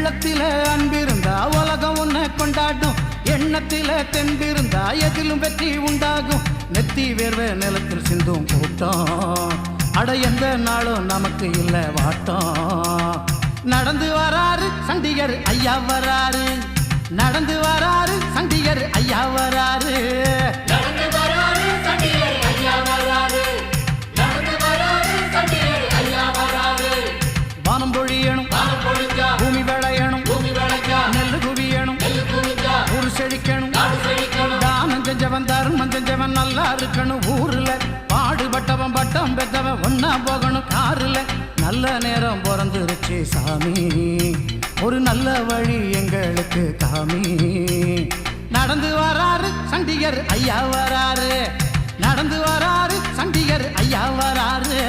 உள்ளத்தில அன்பிருந்தா உலகம் உன்னை கொண்டாடும். எண்ணத்தில தெம்பிருந்தா எதிலும் வெற்றி உண்டாகும். நெத்தி வேர்வை நிலத்தில் சிந்தும் கூட்டம், அட எந்த நாளும் நமக்கு இல்ல வாட்டம். நடந்து வராரு சண்டிகர் ஐயா வராரு, நடந்து வராரு சண்டிகர் ஐயா வராரு. வானம் பொழியணும், பூமி விளையணும், நெல்லு குவியணும், ஊரு செழிக்கணும். தானம் செஞ்சவன் தர்மம் செஞ்சவன் நல்லா இருக்கணும். ஊருல பாடுபட்டவன் பட்டம் பெற்றவன் ஒன்னா போகணும். காருல நல்ல நேரம் பிறந்துருச்சு சாமி, ஒரு நல்ல வழி எங்களுக்கு காமி. நடந்து வராரு சண்டிகர் ஐயா வராரு, நடந்து வராரு சண்டிகர் ஐயா வராரு.